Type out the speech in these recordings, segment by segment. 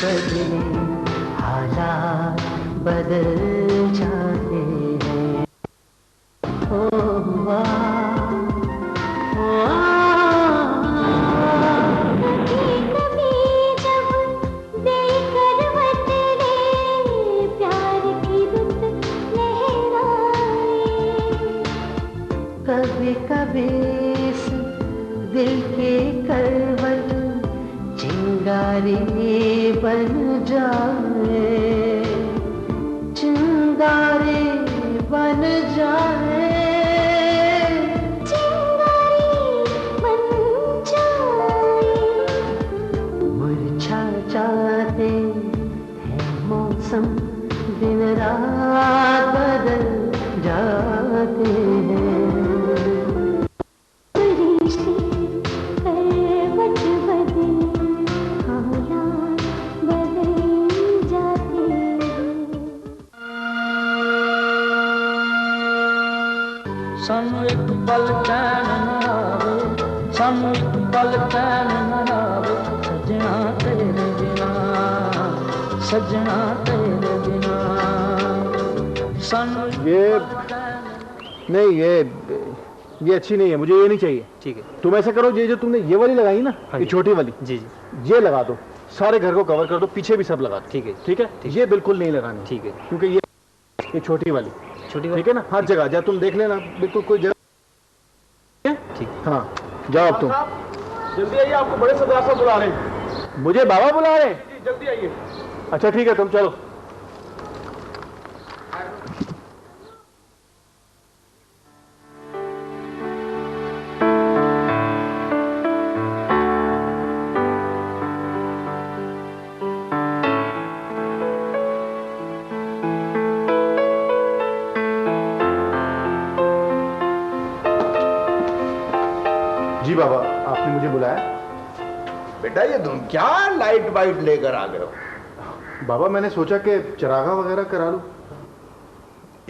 कभी हालात बदल जाते हैं। ओ वाह, कभी कभी जब बेकरवत रे प्यार की रुत लहराए, कभी कभी इस दिल के करवट चिंगारी बन जाए, चिंगारी बन जाए, चिंगारी बन जाए। मुरझा जाते हैं मौसम, दिन रात बदल जाते हैं। सानू एक पल चैन न आवे, सानू एक पल चैन न आवे, सजना तेरे बिना, सजना तेरे बिना। सानू ये नहीं, ये अच्छी नहीं है, मुझे ये नहीं चाहिए। ठीक है, तुम ऐसा करो, ये जो तुमने ये वाली लगाई ना, हाँ ये छोटी वाली, जी जी, ये लगा दो, सारे घर को कवर कर दो, पीछे भी सब लगा दो। ठीक है, ठीक है, ये बिल्कुल नहीं लगानी। ठीक है, क्योंकि ये छोटी वाली, छोटी ठीक है ना, हर जगह जा तुम देख लेना, बिल्कुल कोई जगह। ठीक, हाँ जाओ अब तुम जल्दी आइए, आपको बड़े सरदार साहब बुला रहे हैं। मुझे बाबा बुला रहे हैं? जी जल्दी आइए। अच्छा ठीक है, तुम चलो। जी बाबा, आपने मुझे बुलाया? बेटा ये तुम क्या लाइट वाइट लेकर आ गए हो? बाबा मैंने सोचा कि चरागा वगैरह करा लूं।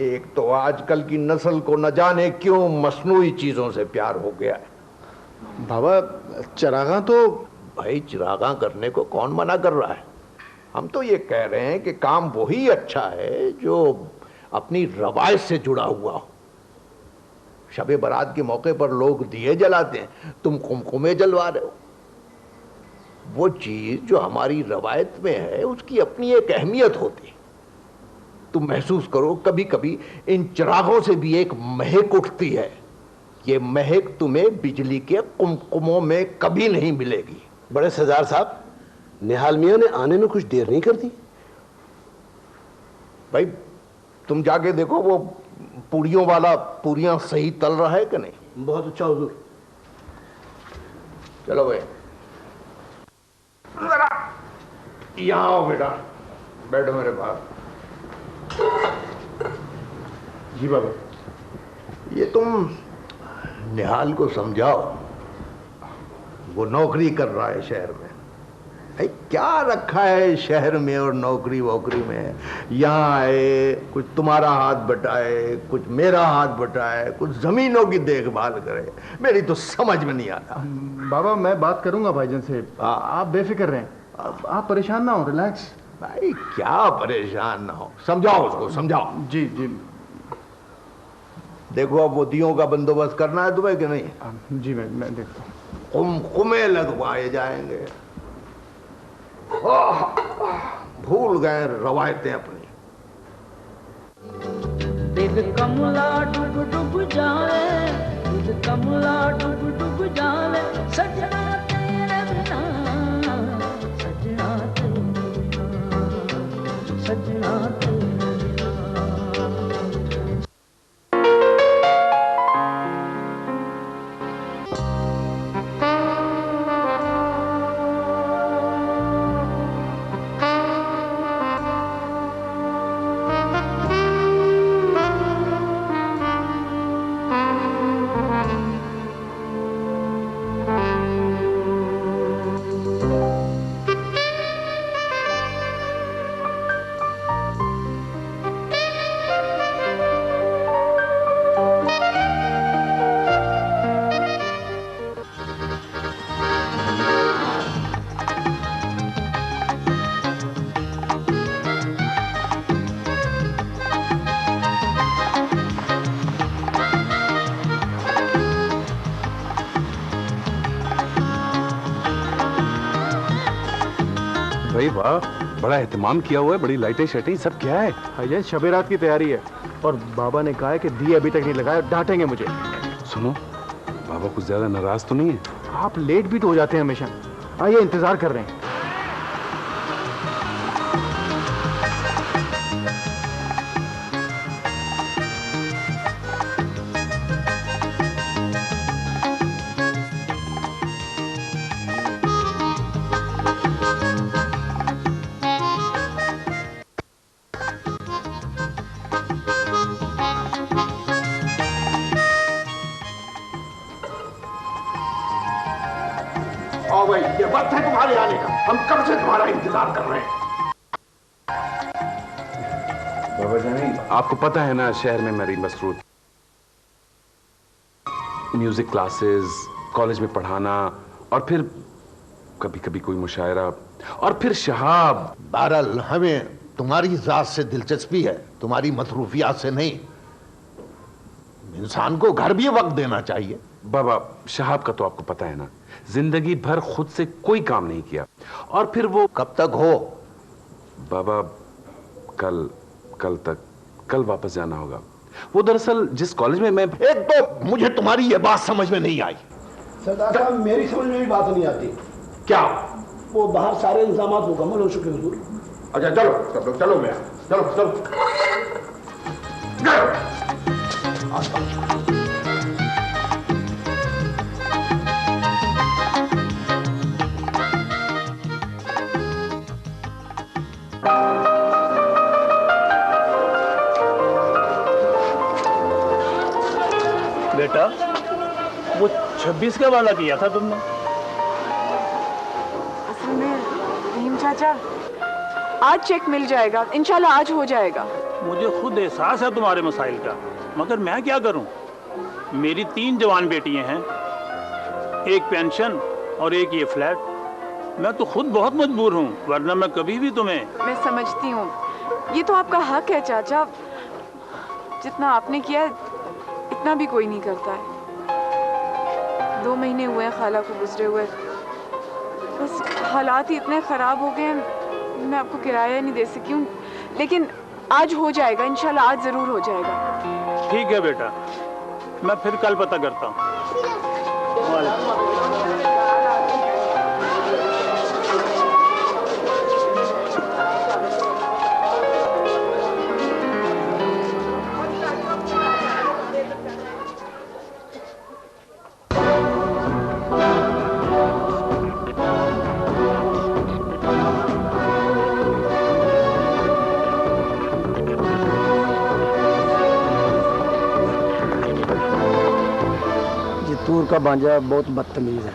एक तो आजकल की नस्ल को न जाने क्यों मसनूई चीजों से प्यार हो गया है। बाबा चरागा तो भाई चिरागा करने को कौन मना कर रहा है? हम तो ये कह रहे हैं कि काम वही अच्छा है जो अपनी रवायत से जुड़ा हुआ हो। शबे बारात के मौके पर लोग दिए जलाते हैं, तुम कुमकुमे जलवा रहे हो। वो चीज जो हमारी रवायत में है उसकी अपनी एक अहमियत होती है। तुम महसूस करो, कभी कभी इन चिरागों से भी एक महक उठती है। ये महक तुम्हें बिजली के कुमकुमों में कभी नहीं मिलेगी। बड़े सरदार साहब, निहाल मियां ने आने में कुछ देर नहीं कर दी। भाई तुम जाके देखो वो पूरियों वाला पूरियां सही तल रहा है कि नहीं। बहुत अच्छा हुजूर। चलो भाई जरा यहाँ आओ बेटा, बैठो मेरे पास। जी बाबा। ये तुम निहाल को समझाओ, वो नौकरी कर रहा है शहर में। भाई क्या रखा है शहर में और नौकरी वोकरी में? यहाँ आए, कुछ तुम्हारा हाथ बटाए, कुछ मेरा हाथ बटाए, कुछ जमीनों की देखभाल करे। मेरी तो समझ में नहीं आता। बाबा मैं बात करूंगा भाईजान से, आप बेफिक्र रहें, आप परेशान ना हो, रिलैक्स। भाई क्या परेशान ना हो, समझाओ उसको, समझाओ। जी जी। देखो अब वो दियों का बंदोबस्त करना है तुम्हें कि नहीं? जी मैं देखता हूँ। कुमकुमे लगवाए जाएंगे। भूल गए रवायतें अपनी। दिल कमला डूब डूब जाए, दिल कमला डूब डूब जाए, सजना तेरे बिना, सजना तेरे बिना, सजना तेरे बिना। भाई वाह, बड़ा एहतमाम किया हुआ है, बड़ी लाइटें शटें सब क्या है? भाईजान शबे रात की तैयारी है और बाबा ने कहा है कि दिए अभी तक नहीं लगाए, डांटेंगे मुझे। सुनो, बाबा कुछ ज्यादा नाराज तो नहीं है? आप लेट भी तो हो जाते हैं हमेशा। आइए, इंतजार कर रहे हैं। आओ भाई, ये वक्त है तुम्हारे आने का। हम कब से तुम्हारा इंतजार कर रहे हैं। बाबा जानी, आपको पता है ना, शहर में मेरी मसरूफ म्यूजिक क्लासेस, कॉलेज में पढ़ाना, और फिर कभी कभी कोई मुशायरा, और फिर शहाब। बहरहाल हमें तुम्हारी जात से दिलचस्पी है, तुम्हारी मसरूफियात से नहीं। इंसान को घर भी वक्त देना चाहिए। बाबा, शहाब का तो आपको पता है ना, जिंदगी भर खुद से कोई काम नहीं किया, और फिर वो कब तक हो? बाबा, कल वापस जाना होगा। वो दरअसल जिस कॉलेज में मैं एक तो मुझे तुम्हारी ये बात समझ में नहीं आई। सरदार साहब, मेरी समझ में भी बात नहीं आती। क्या? वो बाहर सारे इंतजाम मुकम्मल हो चुके हुजूर। अच्छा चलो सब लोग, चलो मैं, चलो चलो। बेटा, वो 26 का वाला किया था तुमने? असल में रहीम चाचा, आज चेक मिल जाएगा, इंशाल्लाह आज हो जाएगा। मुझे खुद एहसास है तुम्हारे मसाइल का, मगर मैं क्या करूं? मेरी 3 जवान बेटियां हैं, एक पेंशन और एक ये फ्लैट। मैं तो खुद बहुत मजबूर हूं, वरना मैं कभी भी तुम्हें। मैं समझती हूँ, ये तो आपका हक है चाचा। जितना आपने किया इतना भी कोई नहीं करता है। 2 महीने हुए हैं खाला को गुजरे हुए, बस हालात ही इतने ख़राब हो गए हैं, मैं आपको किराया नहीं दे सकी हूँ। लेकिन आज हो जाएगा, इंशाल्लाह आज ज़रूर हो जाएगा। ठीक है बेटा, मैं फिर कल पता करता हूँ। तूर का बांजा बहुत बदतमीज है।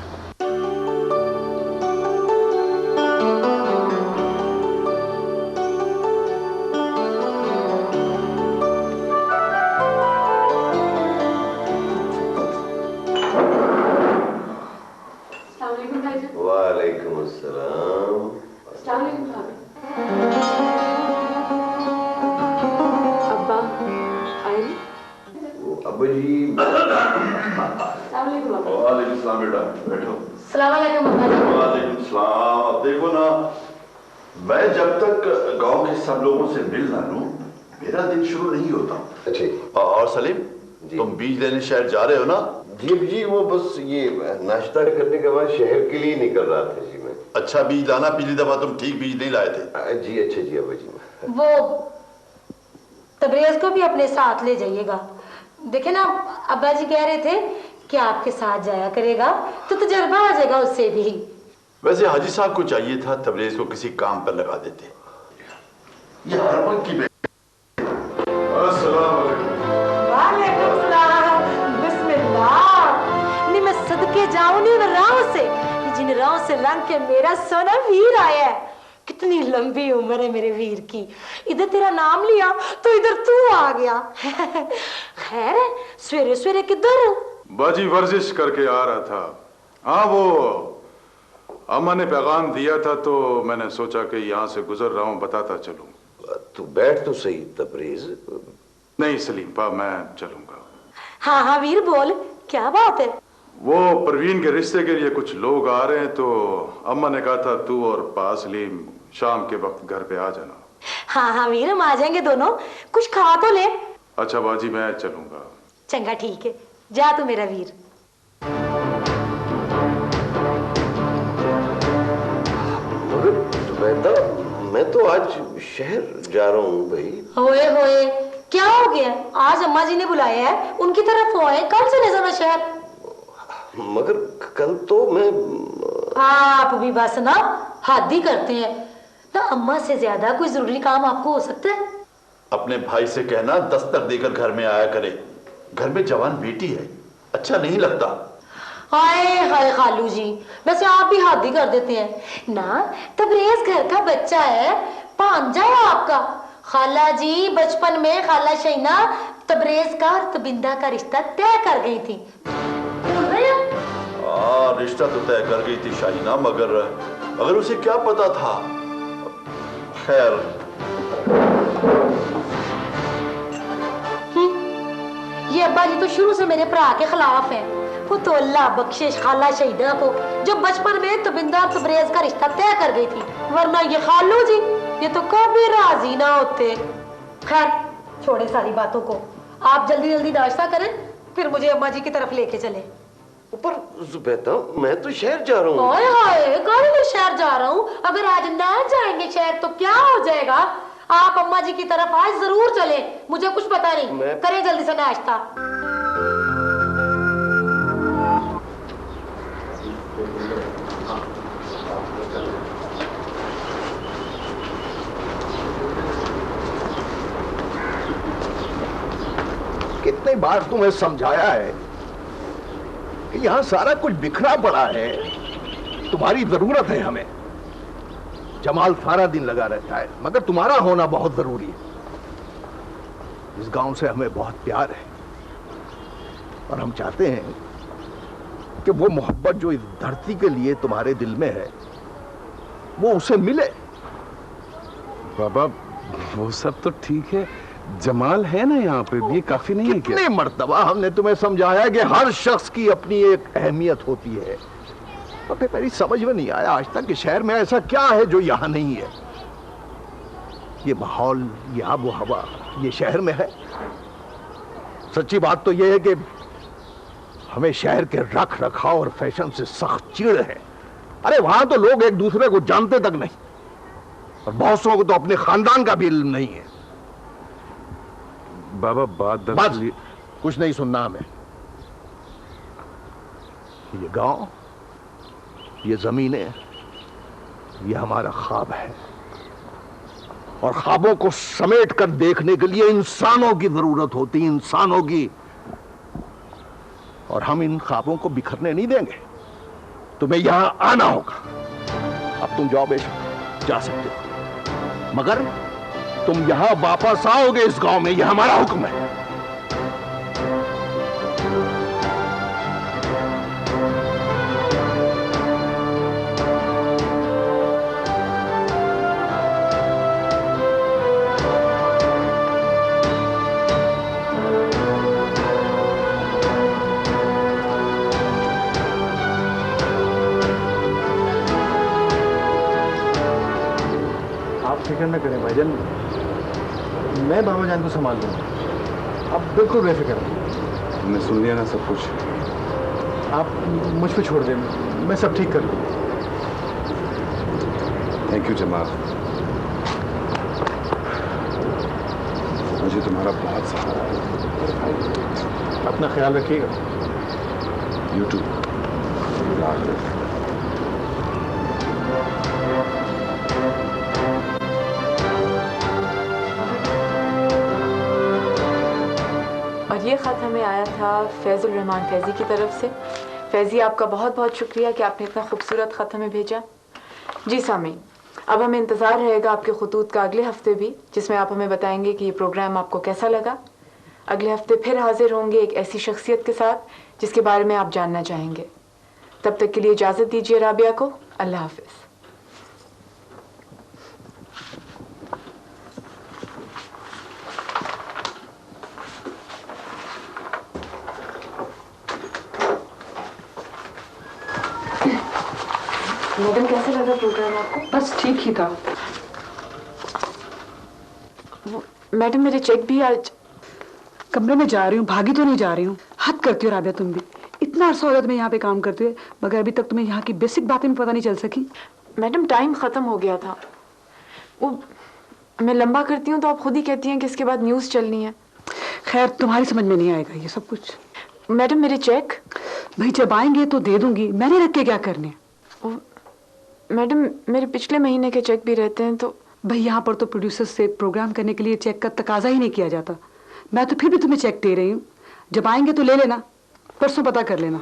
वालेकुम अस्सलाम। अब्बा आए? अब्बा जी। वालेकुम सलाम बेटा, बैठो। वालेकुम सलाम। अब देखो ना, मैं जब तक गांव के सब लोगों से मिल ना लूं, मेरा दिन शुरू नहीं होता। अच्छा। और सलीम, तुम बीज लेने शहर जा रहे हो ना? जी, वो बस ये नाश्ता करने के बाद शहर के लिए निकल रहा था जी मैं। अच्छा, बीज लाना, पिछली दफा तुम ठीक बीज नहीं लाए थे। जी अच्छा जी अब्बा जी। वो तबरेज को भी अपने साथ ले जाइएगा। देखे ना, अब्बा जी कह रहे थे कि आपके साथ जाया करेगा तो तजर्बा आ जाएगा उससे भी। वैसे हाजी साहब को चाहिए था तबरेज को किसी काम पर लगा देते। ये हरमन की नहीं, मैं सदके जाऊं नहीं उन राहों से, जिन राहों से लंघ के मेरा सोना वीर आया है। कितनी लंबी उम्र है मेरे वीर की। इधर तेरा नाम लिया तो इधर तू आ गया। खैर है, सवेरे सवेरे किधर? बाजी वर्जिश करके आ रहा था। हाँ, वो अम्मा ने पैगाम दिया था तो मैंने सोचा कि यहाँ से गुजर रहा हूँ, बताता चलूं। तू बैठ तो सही तबरेज। नहीं सलीम पा, मैं चलूंगा। हाँ वीर बोल, क्या बात है? वो परवीन के रिश्ते के लिए कुछ लोग आ रहे हैं, तो अम्मा ने कहा था तू और पासलीम शाम के वक्त घर पे आ जाना। हाँ हाँ वीर, हम आ जाएंगे दोनों, कुछ खा तो ले। अच्छा बाजी, मैं चलूंगा। चंगा ठीक है, जा तू मेरा वीर। मैं तो आज शहर जा रहा हूँ भाई। होए होए, क्या हो गया? आज अम्मा जी ने बुलाया है, उनकी तरफ हो आए, कल चले जाना शहर। मगर कल तो मैं आप भी बस ना हद ही करते हैं ना। अम्मा से ज्यादा कोई जरूरी काम आपको हो सकता है? अपने भाई से कहना दस्तक देकर घर में आया करे, घर में जवान बेटी है, अच्छा नहीं लगता। हाय हाय खालू जी, वैसे आप भी हद ही कर देते हैं ना। तबरेज घर का बच्चा है, भांजा है आपका। खाला जी बचपन में खाला शैना तबरेज का और तबिंदा का रिश्ता तय कर गई थी, भूल गए? रिश्ता तो तय कर गई थी शाहीना, मगर उसे क्या पता था। खैर ये अब्बा जी तो शुरू से मेरे भरा के खिलाफ हैं। वो तो अल्लाह बख्शिश खाला शहीदा को जो बचपन में तबिंदा और तबरेज का रिश्ता तय कर गई थी, वरना ये खालू जी ये तो कभी राजी ना होते। खैर छोड़े सारी बातों को, आप जल्दी जल्दी नाश्ता करें, फिर मुझे अम्मा जी की तरफ लेके चले। पर जुबैदा, मैं तो शहर जा रहा हूँ। हाय हाय, कल मैं शहर जा रहा हूँ, अगर आज ना जाएंगे शहर तो क्या हो जाएगा? आप अम्मा जी की तरफ आज जरूर चले, मुझे कुछ पता नहीं। करें जल्दी से नाश्ता। कितनी बार तुम्हें समझाया है कि यहां सारा कुछ बिखरा पड़ा है, तुम्हारी जरूरत है हमें। जमाल सारा दिन लगा रहता है, मगर तुम्हारा होना बहुत जरूरी है। इस गांव से हमें बहुत प्यार है और हम चाहते हैं कि वो मोहब्बत जो इस धरती के लिए तुम्हारे दिल में है वो उसे मिले। बाबा वो सब तो ठीक है, जमाल है ना यहाँ पे, ये काफी नहीं है क्या? कितनी मर्तबा हमने तुम्हें समझाया कि हर शख्स की अपनी एक अहमियत होती है, तो फिर मेरी समझ में नहीं आया आज तक कि शहर में ऐसा क्या है जो यहाँ नहीं है। ये माहौल, ये आबो हवा, ये शहर में है। सच्ची बात तो ये है कि हमें शहर के रख रखाव और फैशन से सख्त चिढ़ है। अरे वहां तो लोग एक दूसरे को जानते तक नहीं, और बहुत सौ को तो अपने खानदान का भी इल्म नहीं है। बाबा बात कुछ नहीं सुनना हमें। ये गांव, ये जमीनें, ये हमारा ख्वाब है, और ख्वाबों को समेट कर देखने के लिए इंसानों की जरूरत होती है, इंसानों की। और हम इन ख्वाबों को बिखरने नहीं देंगे। तुम्हें यहां आना होगा। अब तुम जाओ बेशक, जा सकते हो, मगर तुम यहां वापस आओगे इस गांव में, यह हमारा हुक्म है। फिक्र न करें भाईजान, मैं बाबा जान को संभाल लूंगा, आप बिल्कुल बेफिक्र हैं। तुमने सुन लिया ना सब कुछ? आप मुझ पे छोड़ दें, मैं सब ठीक कर लूंगा। थैंक यू जमाल, मुझे तुम्हारा बहुत सहारा है। अपना ख्याल रखिएगा। यूट्यूब ये ख़त हमें आया था फैज़ुल रहमान फैज़ी की तरफ से। फैज़ी, आपका बहुत बहुत शुक्रिया कि आपने इतना खूबसूरत ख़त हमें भेजा। जी सामीन, अब हमें इंतज़ार रहेगा आपके खतूत का अगले हफ्ते भी, जिसमें आप हमें बताएंगे कि ये प्रोग्राम आपको कैसा लगा। अगले हफ्ते फिर हाजिर होंगे एक ऐसी शख्सियत के साथ जिसके बारे में आप जानना चाहेंगे। तब तक के लिए इजाज़त दीजिए राबिया को। अल्लाह हाफ़िज़। मैडम कैसे लगा प्रोग्राम आपको? बस ठीक ही था। मैडम मेरे चेक भी आज। कमरे में जा रही हूँ, भागी तो नहीं जा रही हूँ। हद करती हो राबिया तुम भी। इतना अरसा हो गया तुम्हें यहाँ पे काम करते हुए, मगर अभी तक तुम्हें यहाँ की बेसिक बातें भी पता नहीं चल सकी। मैडम टाइम खत्म हो गया था। वो मैं लंबा करती हूँ तो आप खुद ही कहती हैं कि इसके बाद न्यूज़ चलनी है। खैर तुम्हारी समझ में नहीं आएगा ये सब कुछ। मैडम मेरे चेक? भाई जब आएंगे तो दे दूंगी, मैंने रख के क्या करने। मैडम मेरे पिछले महीने के चेक भी रहते हैं तो। भाई यहाँ पर तो प्रोड्यूसर से प्रोग्राम करने के लिए चेक का तकाजा ही नहीं किया जाता। मैं तो फिर भी तुम्हें चेक दे रही हूँ, जब आएंगे तो ले लेना, परसों पता कर लेना।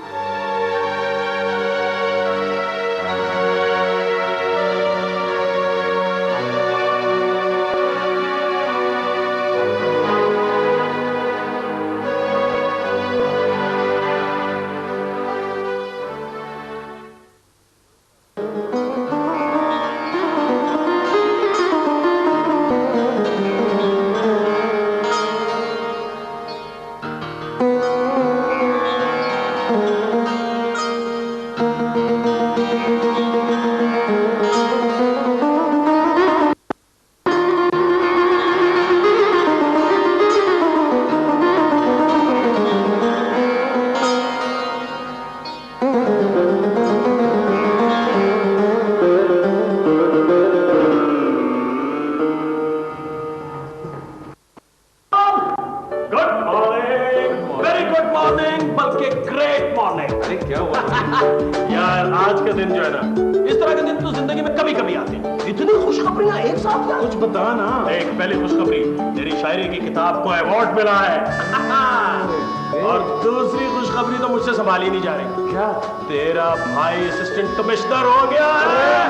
कमिश्नर हो गया है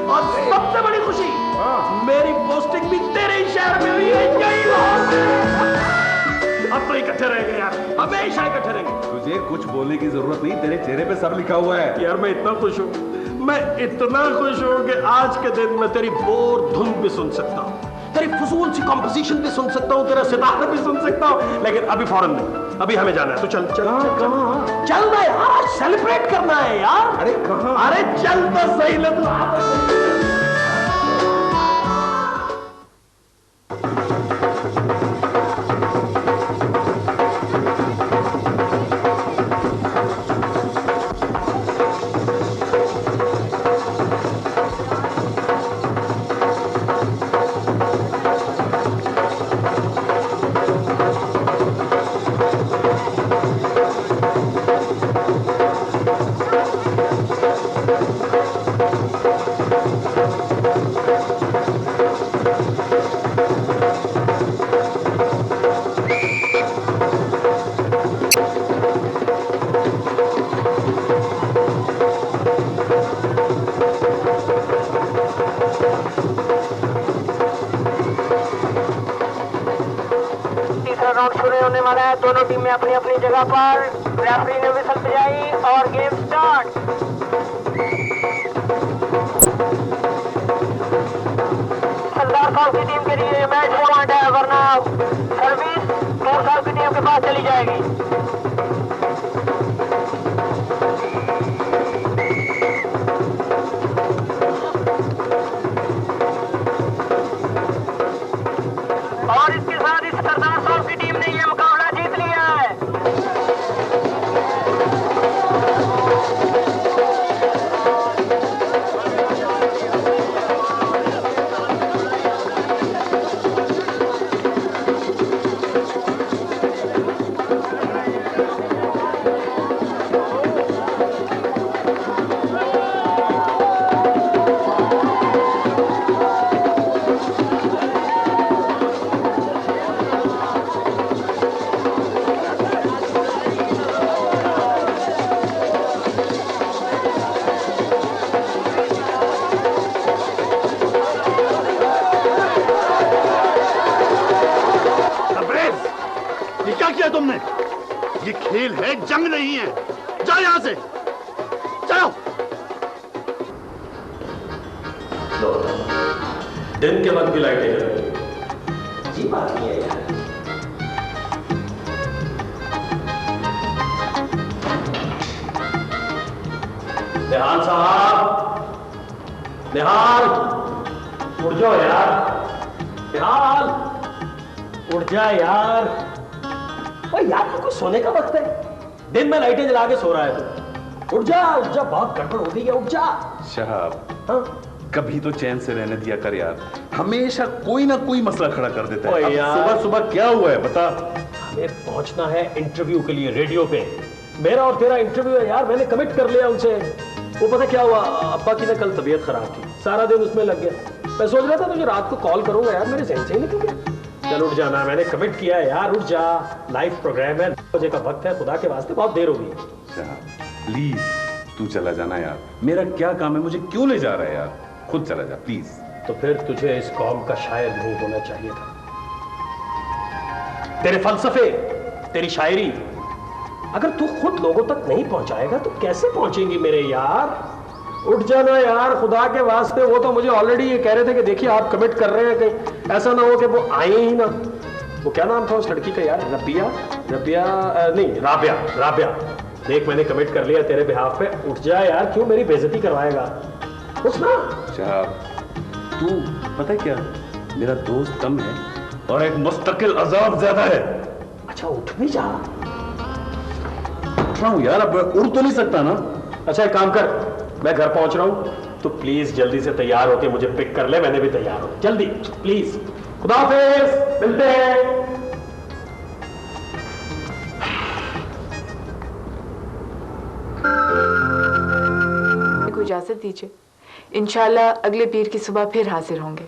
और सबसे बड़ी खुशी मेरी पोस्टिंग भी तेरे ही शहर में हुई है। अब तो इकट्ठे रहेंगे यार, हमेशा इकट्ठे रहेंगे। तुझे कुछ बोलने की जरूरत नहीं, तेरे चेहरे पे सब लिखा हुआ है। यार मैं इतना खुश हूँ, मैं इतना खुश हूँ कि आज के दिन मैं तेरी बोर धुन भी सुन सकता हूँ, तेरी फजूल सी कॉम्पोजिशन भी सुन सकता हूँ, तेरा सितारा भी सुन सकता हूँ, लेकिन अभी फौरन नहीं, अभी हमें जाना है। तो चल चल कहाँ चल ना यार, सेलिब्रेट करना है यार। अरे कहाँ? अरे चल तो सही लग दोनों टीमें अपनी अपनी जगह पर, रेफरी ने विसल बजाई और गेम स्टार्ट। सरदार साहब की टीम के लिए मैच पॉइंट है, वरना सर्विस नूर साहब की टीम के पास चली जाएगी। और इसके साथ ही सरदार साहब की टीम ने यह मुकाबला जीत लिया है। तुमने, ये खेल है, जंग नहीं है। जाओ यहां से, चलो। दिन के वक्त भी लाइटें जल जी, बात नहीं है यार। निहाल साहब, निहाल उठ जाओ यार, निहाल उठ जा यार। भाई यार तो कुछ सोने का वक्त है, दिन में लाइटें जला के सो रहा है तू। उठ जा, बहुत गड़बड़ हो गई है, उठ जा। शहाब, हाँ? कभी तो चैन से रहने दिया कर यार, हमेशा कोई ना कोई मसला खड़ा कर देता है। सुबह सुबह क्या हुआ है बता। हमें पहुंचना है इंटरव्यू के लिए रेडियो पे, मेरा और तेरा इंटरव्यू है यार, मैंने कमिट कर लिया उनसे। वो पता क्या हुआ, अब्बा की ना कल तबीयत खराब थी, सारा दिन उसमें लग गया। मैं सोच रहा था तुझे रात को कॉल करूंगा यार, मेरे जहन से ही निकल गया। चल उठ जाना, मैंने कमिट किया है यार, उठ जा। लाइव प्रोग्राम है, 9 बजे का वक्त है, खुदा के वास्ते बहुत देर हो गई। प्लीज तू चला जाना यार, मेरा क्या काम है, मुझे क्यों ले जा रहा है यार, खुद चला जा प्लीज। तो फिर तुझे इस कौम का शायर नहीं होना चाहिए था। तेरे फलसफे, तेरी शायरी अगर तू खुद लोगों तक नहीं पहुंचाएगा तो कैसे पहुंचेंगी मेरे यार। उठ जाना यार खुदा के वास्ते। वो तो मुझे ऑलरेडी ये कह रहे थे कि देखिए आप कमिट कर रहे हैं, कहीं ऐसा ना हो कि वो आए ही ना। वो क्या नाम था उस लड़की का यार, राबिया। देख मैंने कमिट कर लिया तेरे बिहाफ पे, उठ जा यार, क्यों मेरी बेइज्जती करवाएगा, उठ ना। तू पता है क्या, मेरा दोस्त कम है और एक मुस्तकिल अजाब ज्यादा है। अच्छा उठ भी जा। उठ रहा हूँ यार, अब उड़ तो नहीं सकता ना। अच्छा एक काम कर, मैं घर पहुंच रहा हूं, तो प्लीज जल्दी से तैयार होके मुझे पिक कर ले, मैंने भी तैयार हो, जल्दी प्लीज। खुदा हाफिज, मिलते हैं। को इजाजत दीजिए, इंशाल्लाह अगले पीर की सुबह फिर हाजिर होंगे,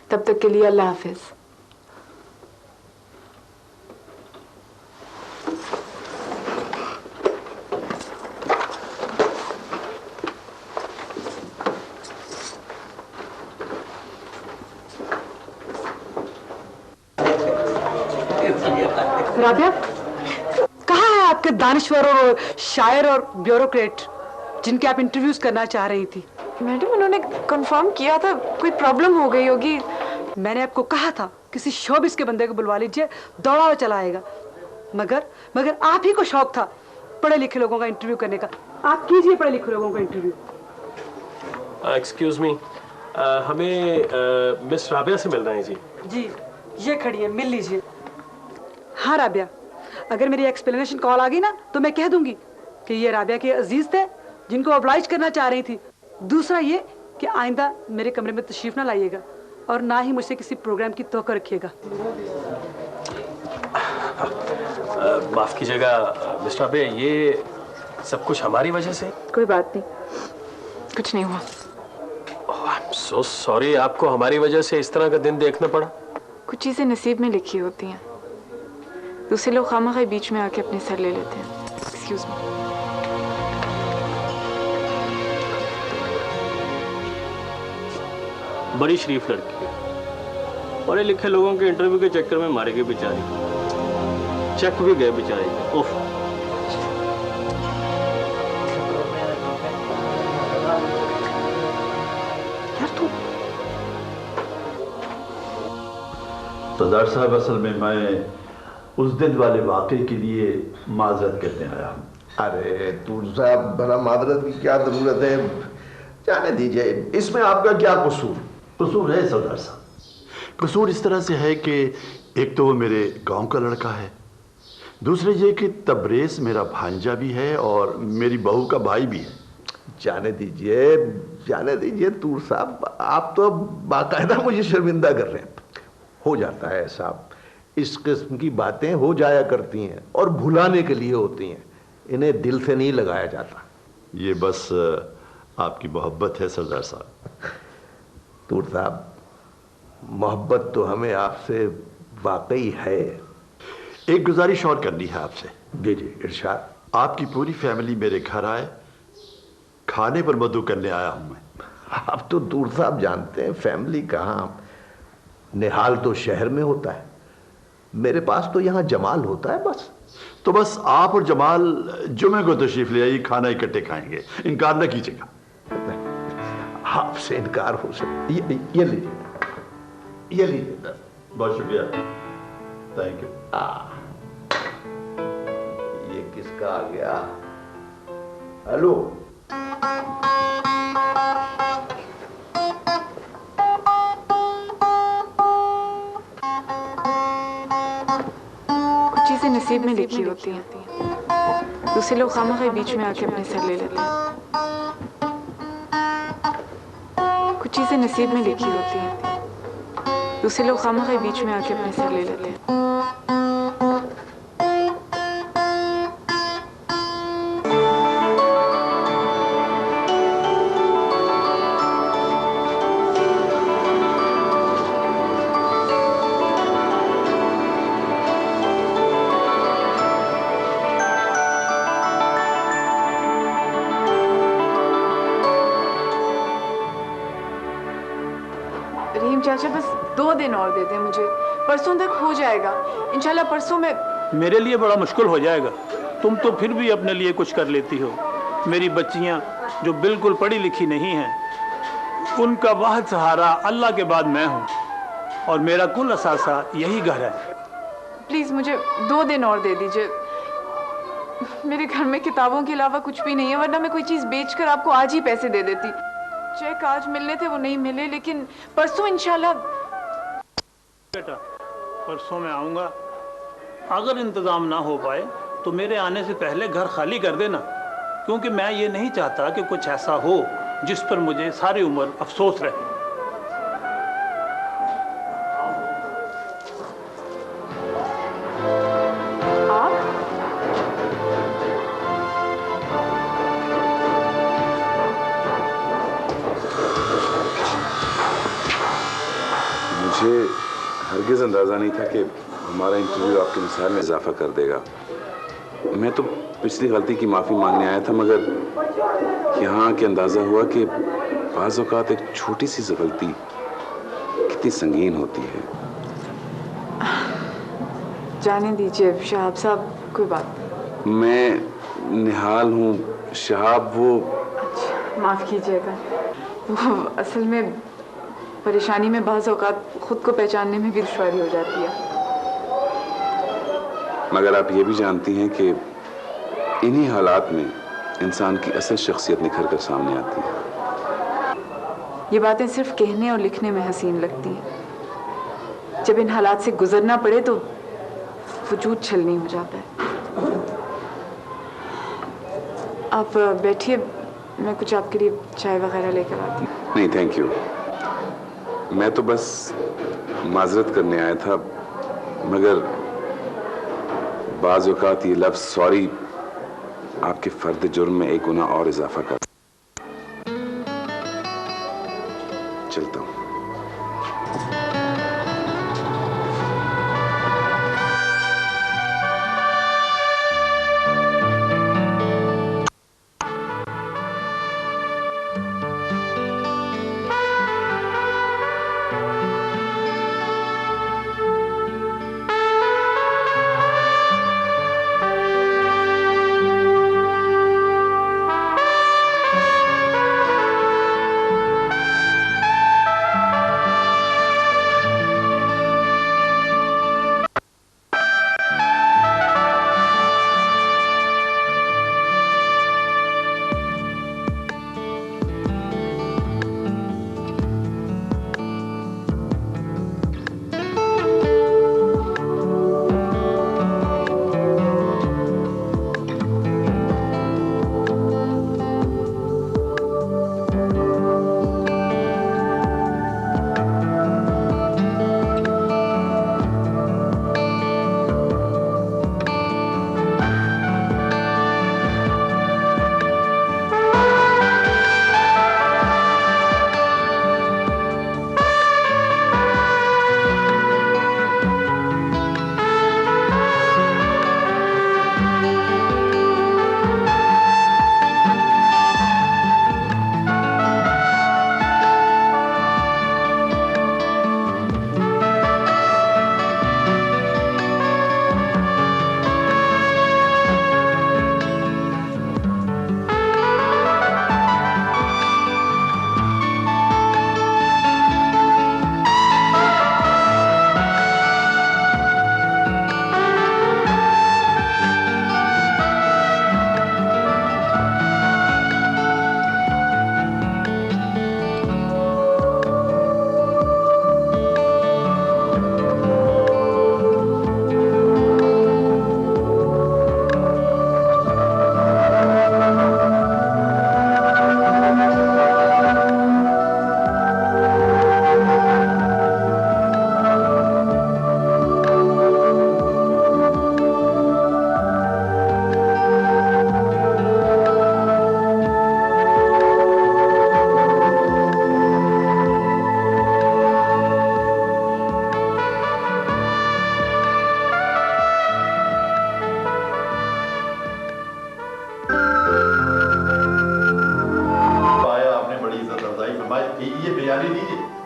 तब तक के लिए अल्लाह हाफिज। राबिया, कहाँ है आपके दानिश्वर और शायर और ब्यूरोक्रेट जिनके आप इंटरव्यूज करना चाह रही थी? मैडम उन्होंने कंफर्म किया था, कोई प्रॉब्लम हो गई होगी। मैंने आपको कहा था किसी शोबिस के बंदे को बुलवा लीजिए, दौड़ा हुआ चला आएगा। मगर आप ही को शौक था पढ़े लिखे लोगों का इंटरव्यू करने का। आप कीजिए पढ़े लिखे लोगों का इंटरव्यू। एक्सक्यूज मी, हमें मिस राबिया से मिलना है जी। जी ये खड़ी है, मिल लीजिए। हाँ राबिया, अगर मेरी एक्सप्लेनेशन कॉल आ गई ना तो मैं कह दूंगी कि ये राबिया के अजीज थे जिनको ऑब्लाइज करना चाह रही थी। दूसरा ये कि आइंदा मेरे कमरे में तशरीफ ना लाइएगा और ना ही मुझसे किसी प्रोग्राम की तवक्को रखिएगा। माफ कीजिएगा मिस राबिया, ये सब कुछ हमारी वजह से। कोई बात नहीं, कुछ नहीं हुआ। आई एम सो सॉरी, आपको हमारी वजह से इस तरह का दिन देखना पड़ा। कुछ चीजें नसीब में लिखी होती हैं, दूसरे लोग खामखा बीच में आके अपने सर ले लेते हैं। Excuse me. बड़ी शरीफ लड़की है, पढ़े लिखे लोगों के इंटरव्यू के चक्कर में मारे गए बेचारी, चेक भी गए बेचारी के। उफ। सरदार साहब, असल में मैं उस दिन वाले वाक़े के लिए माजरत करने आया हूँ। अरे तूर साहब, भला माजरत की क्या जरूरत है, जाने दीजिए। इसमें आपका क्या कसूर? कसूर है सरदार साहब, कसूर इस तरह से है कि एक तो वो मेरे गांव का लड़का है, दूसरे ये कि तबरेज मेरा भांजा भी है और मेरी बहू का भाई भी है। जाने दीजिए तूर साहब, आप तो बाकायदा मुझे शर्मिंदा कर रहे हैं। हो जाता है साहब, इस किस्म की बातें हो जाया करती हैं और भुलाने के लिए होती हैं, इन्हें दिल से नहीं लगाया जाता। ये बस आपकी मोहब्बत है सरदार साहब। तूर साहब, मोहब्बत तो हमें आपसे वाकई है। एक गुजारिश और करनी है आपसे। जी जी इरशाद। आपकी पूरी फैमिली मेरे घर आए, खाने पर मधु करने आया हूं मैं। आप तो दूर साहब जानते हैं फैमिली कहाँ, निहाल तो शहर में होता है, मेरे पास तो यहाँ जमाल होता है बस। तो बस आप और जमाल जुमे को तशरीफ ले आइए, खाना इकट्ठे खाएंगे, इनकार न कीजिएगा। आपसे इनकार हो सकता? ये लीजिए, ये लीजिए। बहुत शुक्रिया, थैंक यू। ये किसका आ गया? हेलो, चीजें नसीब में लिखी होती हैं, दूसरे लोग खामखा बीच में आके अपने सर ले लेते हैं। कुछ चीजें नसीब में लिखी होती हैं, दूसरे लोग खामखा बीच में आके अपने सर ले लेते हैं। रहीम चाचा बस 2 दिन और दे दें मुझे, परसों तक हो जाएगा इंशाल्लाह। परसों में मेरे लिए बड़ा मुश्किल हो जाएगा। तुम तो फिर भी अपने लिए कुछ कर लेती हो। मेरी बच्चियां जो बिल्कुल पढ़ी लिखी नहीं हैं, उनका वाहिद सहारा अल्लाह के बाद मैं हूँ, और मेरा कुल असासा यही घर है। प्लीज मुझे 2 दिन और दे दीजिए। मेरे घर में किताबों के अलावा कुछ भी नहीं है, वरना मैं कोई चीज बेचकर आपको आज ही पैसे दे देती। चेक आज मिलने थे वो नहीं मिले, लेकिन परसों इंशाल्लाह। बेटा परसों मैं आऊँगा, अगर इंतज़ाम ना हो पाए तो मेरे आने से पहले घर खाली कर देना, क्योंकि मैं ये नहीं चाहता कि कुछ ऐसा हो जिस पर मुझे सारी उम्र अफसोस रहे। मुझे हरगिज़ अंदाज़ा नहीं था कि हमारा इंटरव्यू आपके मिसाल में इजाफा कर देगा। मैं तो पिछली गलती की माफ़ी मांगने आया था, मगर यहाँ आके अंदाज़ा हुआ कि बाज़ औक़ात एक छोटी सी गलती कितनी संगीन होती है। जाने दीजिए शहाब साहब, कोई बात। मैं निहाल हूँ शहाब, वो माफ़ कीजिएगा, वो असल में परेशानी में बाज़ औक़ात खुद को पहचानने में भी दुश्वारी हो जाती है। मगर आप ये भी जानती हैं कि इन्हीं हालात में इंसान की असल शख्सियत निखर कर सामने आती है। ये बातें सिर्फ कहने और लिखने में हसीन लगती हैं, जब इन हालात से गुजरना पड़े तो वजूद छलनी हो जाता है। आप बैठिए, मैं कुछ आपके लिए चाय वगैरह लेकर आती हूँ। नहीं थैंक यू, मैं तो बस माजरत करने आया था, मगर बाज़ औक़ात ये लफ्ज़ सॉरी आपके फ़र्द जुर्म में एक गुनाह और इजाफा कर। चलता हूँ।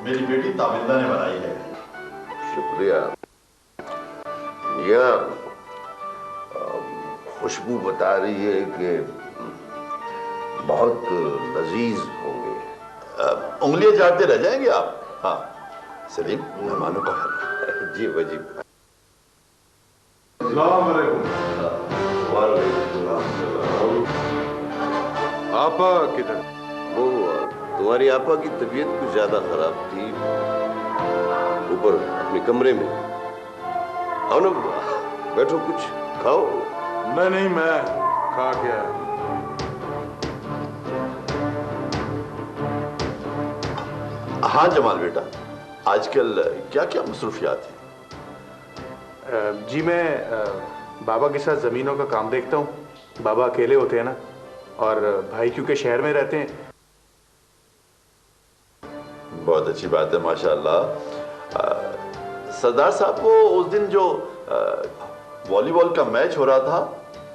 मेरी बेटी ताबिंदा ने बनाई है। शुक्रिया। यह खुशबू बता रही है कि बहुत लजीज होंगे। उंगलियां चाटते रह जाएंगे आप। हाँ सलीम, मेहमानों का है। जी वजी। आपा किधर? वो तुम्हारी आपा की तबीयत कुछ ज्यादा खराब थी, ऊपर अपने कमरे में। आओ ना, बैठो, कुछ खाओ। नहीं, मैं खा के आया। हाँ जमाल बेटा, आजकल क्या क्या मसरूफियात हैं? जी मैं बाबा के साथ जमीनों का काम देखता हूँ। बाबा अकेले होते हैं ना, और भाई क्योंकि शहर में रहते हैं। बहुत अच्छी बात है, माशाअल्लाह। सरदार साहब, वो उस दिन जो वॉलीबॉल का मैच हो रहा था,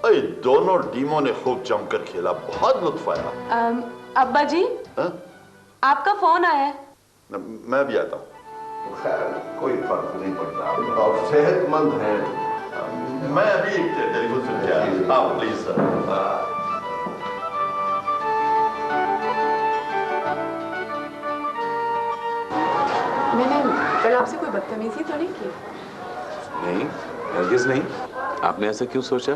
अरे दोनों टीमों ने खूब जमकर खेला, बहुत लुत्फ आया। अब्बा जी, आपका फोन आया है। मैं भी आता हूँ। कोई फर्क नहीं पड़ता, और सेहतमंद है। मैं अभी टेलीफोन सुन के आया। हाँ प्लीज सर। मैंने कल आपसे कोई बदतमीजी तो नहीं की? नहीं, हरगिज नहीं। आपने ऐसा क्यों सोचा?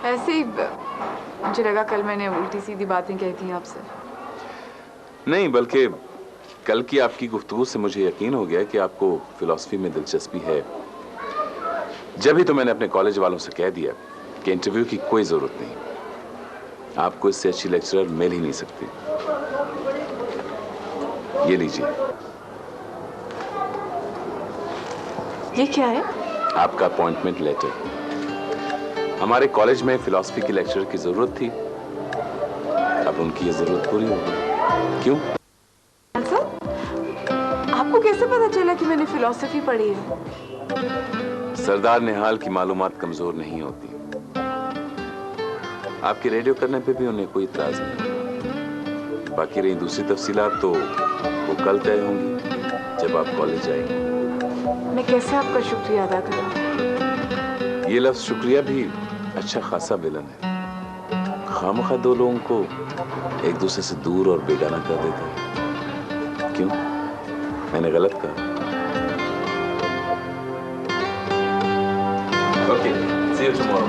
ऐसे ही मुझे लगा कल मैंने उल्टी सीधी बातें कही थी आपसे। नहीं, बल्कि कल की आपकी गुफ्तगू से मुझे यकीन हो गया कि आपको फिलॉसफी में दिलचस्पी है। जब ही तो मैंने अपने कॉलेज वालों से कह दिया कि इंटरव्यू की कोई जरूरत नहीं, आपको इससे अच्छी लेक्चरर मिल ही नहीं सकती। ये लीजिए। ये क्या है? आपका अपॉइंटमेंट लेटर। हमारे कॉलेज में फिलॉसफी की लेक्चरर की जरूरत थी, अब उनकी ये जरूरत पूरी हो गई। क्यों? आपको कैसे पता चला कि मैंने फिलॉसफी पढ़ी है? सरदार निहाल की मालूमात कमजोर नहीं होती। आपके रेडियो करने पे भी उन्हें कोई इतराज नहीं। बाकी रही दूसरी तफसीलात तो वो कल तय होंगी जब आप कॉलेज जाएंगे। मैं कैसे आपका शुक्रिया अदा करूं? ये लफ्ज शुक्रिया भी अच्छा खासा विलन है। खामखा दो लोगों को एक दूसरे से दूर और बेगाना कर देता है। क्यों? मैंने गलत कहा? Okay, see you tomorrow.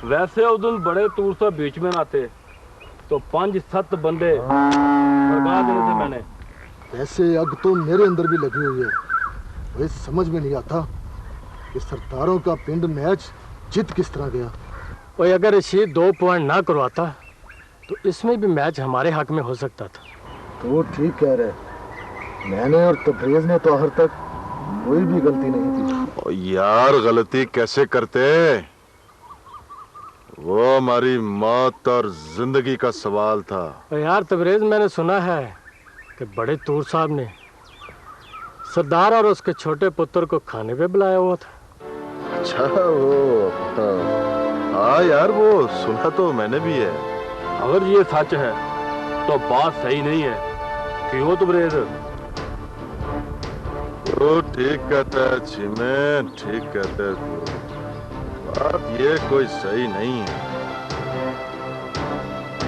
वैसे उस दिन बड़े तूर से बीच में ना थे तो 5-7 बंदे भगा दिए थे मैंने। ऐसे अग तो मेरे अंदर भी लगी हुई है। वही समझ में नहीं आता कि सरदारों का पिंड मैच जीत किस तरह गया। और अगर रशीद 2 पॉइंट ना करवाता तो इसमें भी मैच हमारे हक में हो सकता था। तो वो ठीक कह रहे। मैंने और तबरेज ने तो आखिर तक कोई भी गलती नहीं की। यार गलती कैसे करते? वो हमारी मौत और जिंदगी का सवाल था। और यार तबरेज, मैंने सुना है कि बड़े तूर साहब ने सरदार और उसके छोटे पुत्र को खाने पे बुलाया हुआ था। अच्छा, वो हाँ यार, वो सुना तो मैंने भी है। अगर ये सच है तो बात सही नहीं है। क्यों तबरेज? वो ठीक कहता है चीमें, ठीक कहता है। बात ये कोई सही नहीं है।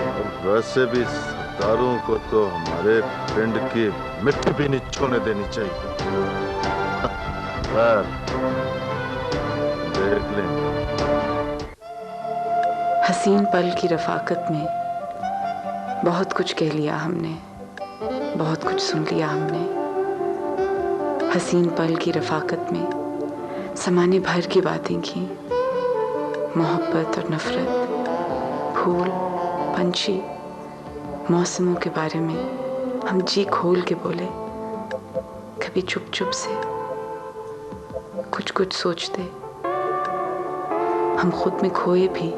और वैसे भी सरदारों को तो हमारे पिंड की मिट्टी भी नहीं छूने देनी चाहिए। देख लें। हसीन पल की रफाकत में बहुत कुछ कह लिया हमने, बहुत कुछ सुन लिया हमने। हसीन पल की रफाकत में ज़माने भर की बातें की, मोहब्बत और नफरत, फूल, पंछी, मौसमों के बारे में हम जी खोल के बोले। कभी चुप चुप से कुछ कुछ सोचते, हम खुद में खोए भी,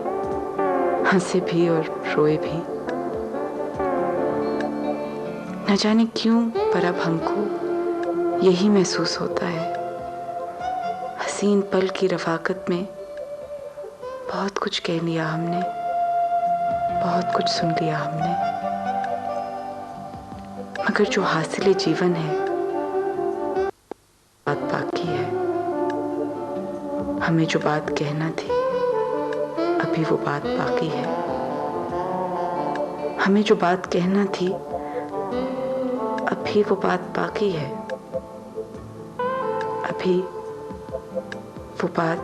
हंसे भी और रोए भी। न जाने क्यों, पर अब हमको यही महसूस होता है। हसीन पल की रफाकत में बहुत कुछ कह लिया हमने, बहुत कुछ सुन लिया हमने, मगर जो हासिल जीवन है बात बाकी है। हमें जो बात कहना थी अभी वो बात बाकी है। हमें जो बात कहना थी अभी वो बात बाकी है। अभी वो बात।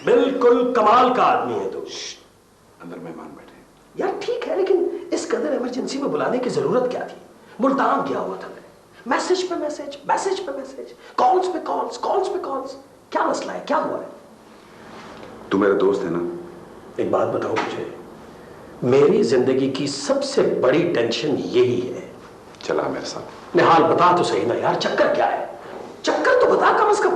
बिल्कुल कमाल का आदमी है तू। अंदर मेहमान बैठे। यार ठीक है, लेकिन इस कदर इमरजेंसी में बुलाने की जरूरत क्या थी? मुल्तान गया हुआ था मैं, मैसेज पे मैसेज, मैसेज पे मैसेज, कॉल्स पे कॉल्स, कॉल्स पे कॉल्स। क्या मसला है, क्या हुआ है? तू मेरा दोस्त है ना? एक बात बताओ मुझे, मेरी जिंदगी की सबसे बड़ी टेंशन यही है। चला मेरे साथ। निहाल बता तो सही ना यार, चक्कर क्या है? चक्कर तो बता कम से कम।